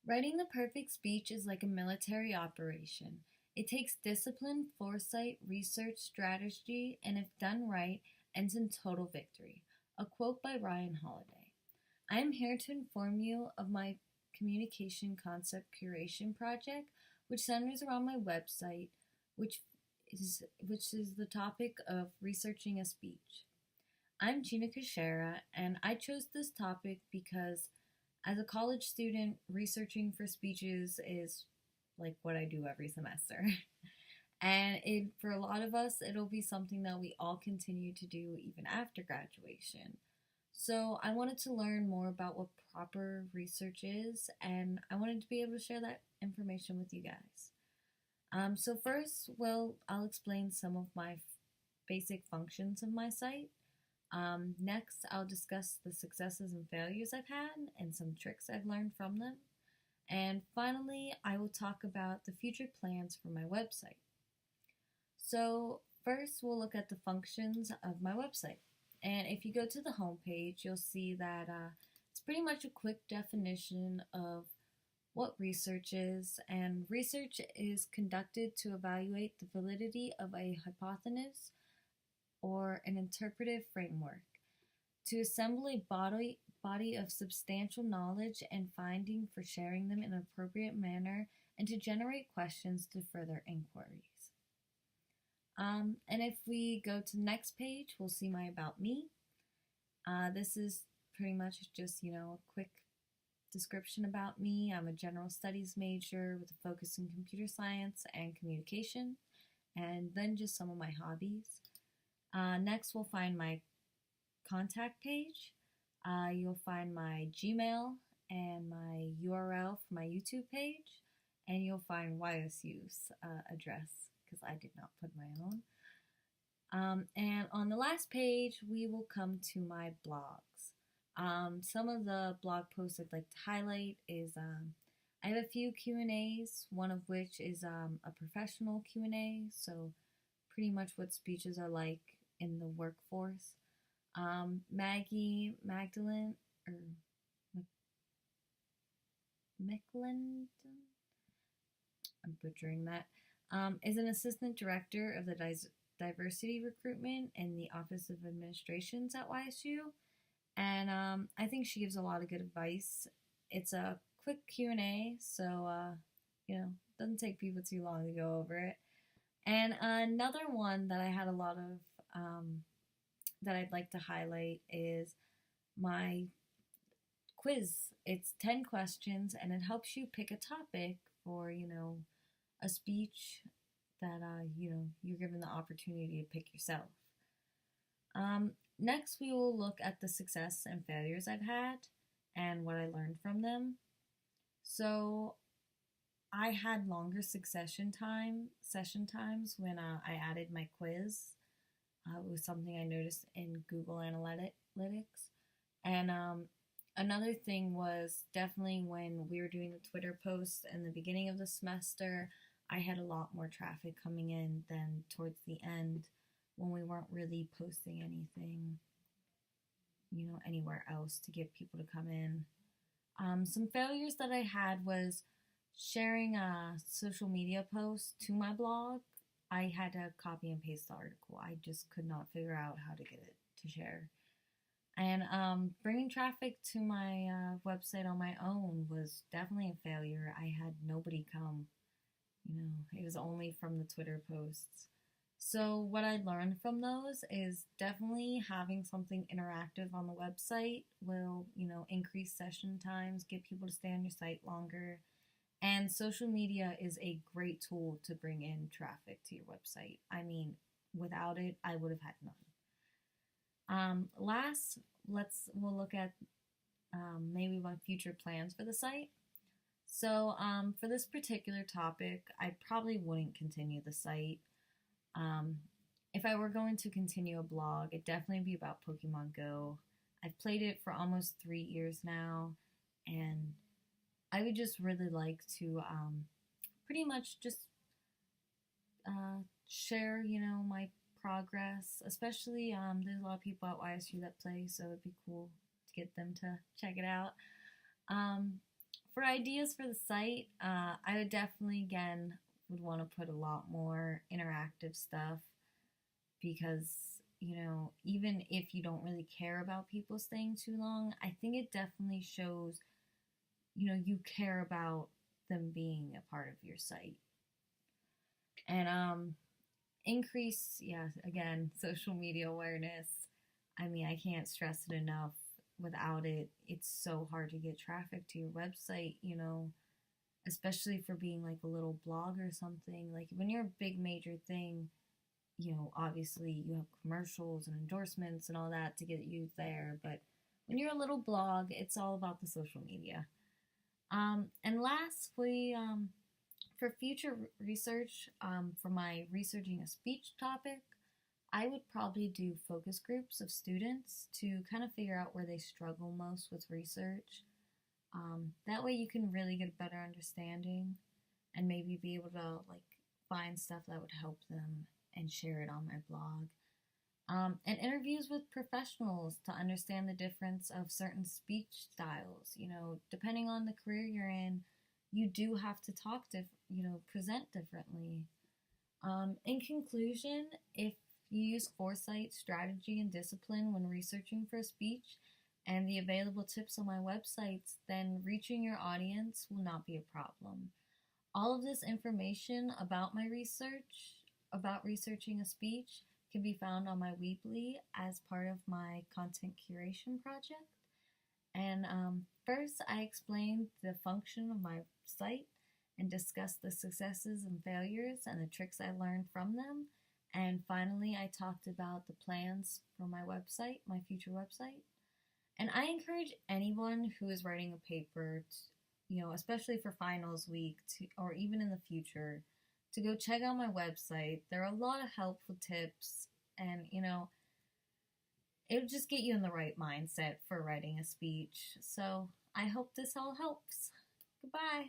Writing the perfect speech is like a military operation. It takes discipline, foresight, research, strategy, and if done right, ends in total victory. A quote by Ryan Holiday. I am here to inform you of my communication concept curation project, which centers around my website, which which is the topic of researching a speech. I'm Gina Kashera, and I chose this topic because as a college student, researching for speeches is like what I do every semester. And for a lot of us, it'll be something that we all continue to do even after graduation. So I wanted to learn more about what proper research is, and I wanted to be able to share that information with you guys. So first, well, I'll explain some of my basic functions of my site. Next, I'll discuss the successes and failures I've had and some tricks I've learned from them. And finally, I will talk about the future plans for my website. So, first, we'll look at the functions of my website. And if you go to the homepage, you'll see that it's pretty much a quick definition of what research is. And research is conducted to evaluate the validity of a hypothesis or an interpretive framework, to assemble a body of substantial knowledge and finding for sharing them in an appropriate manner, and to generate questions to further inquiries. And if we go to the next page, we'll see my About Me. This is pretty much just, a quick description about me. I'm a general studies major with a focus in computer science and communication, and then just some of my hobbies. Next, we'll find my contact page. You'll find my Gmail and my URL for my YouTube page, and you'll find YSU's address because I did not put my own. And on the last page, we will come to my blogs. Some of the blog posts I'd like to highlight is I have a few Q&As, one of which is a professional Q&A, so pretty much what speeches are like in the workforce. Magdalene, or McLendon, I'm butchering that, is an assistant director of the diversity recruitment in the Office of Administrations at YSU, and I think she gives a lot of good advice. It's a quick Q&A, so doesn't take people too long to go over it. And another one that I had a lot of that I'd like to highlight is my quiz. It's 10 questions and it helps you pick a topic for, a speech that, you're given the opportunity to pick yourself. Next, we will look at the success and failures I've had and what I learned from them. So I had longer session times when I added my quiz. It was something I noticed in Google Analytics. And another thing was definitely when we were doing the Twitter posts in the beginning of the semester, I had a lot more traffic coming in than towards the end when we weren't really posting anything, anywhere else to get people to come in. Some failures that I had was sharing a social media post to my blog. I had to copy and paste the article. I just could not figure out how to get it to share. And bringing traffic to my website on my own was definitely a failure. I had nobody come. It was only from the Twitter posts. So what I learned from those is definitely having something interactive on the website will, increase session times, get people to stay on your site longer. And social media is a great tool to bring in traffic to your website. I mean, without it, I would have had none. Last, we'll look at maybe my future plans for the site. So for this particular topic, I probably wouldn't continue the site. If I were going to continue a blog, it'd definitely be about Pokemon Go. I've played it for almost 3 years now, and I would just really like to pretty much just share, my progress. Especially, there's a lot of people at YSU that play, so it'd be cool to get them to check it out. For ideas for the site, I would definitely, again, would want to put a lot more interactive stuff because, even if you don't really care about people staying too long, I think it definitely shows, you care about them being a part of your site. And increase, yeah, again, social media awareness. I mean, I can't stress it enough. Without it, it's so hard to get traffic to your website, especially for being like a little blog or something. Like when you're a big major thing, obviously you have commercials and endorsements and all that to get you there. But when you're a little blog, it's all about the social media. And lastly, for future research, for my researching a speech topic, I would probably do focus groups of students to kind of figure out where they struggle most with research. That way you can really get a better understanding and maybe be able to like find stuff that would help them and share it on my blog. And interviews with professionals to understand the difference of certain speech styles. Depending on the career you're in, you do have to present differently. In conclusion, if you use foresight, strategy, and discipline when researching for a speech and the available tips on my websites, then reaching your audience will not be a problem. All of this information about my research, about researching a speech, can be found on my Weebly as part of my content curation project. And first, I explained the function of my site and discussed the successes and failures and the tricks I learned from them. And finally, I talked about the plans for my website, my future website. And I encourage anyone who is writing a paper, especially for finals week or even in the future, to go check out my website. There are a lot of helpful tips, and it'll just get you in the right mindset for writing a speech. So I hope this all helps. Goodbye.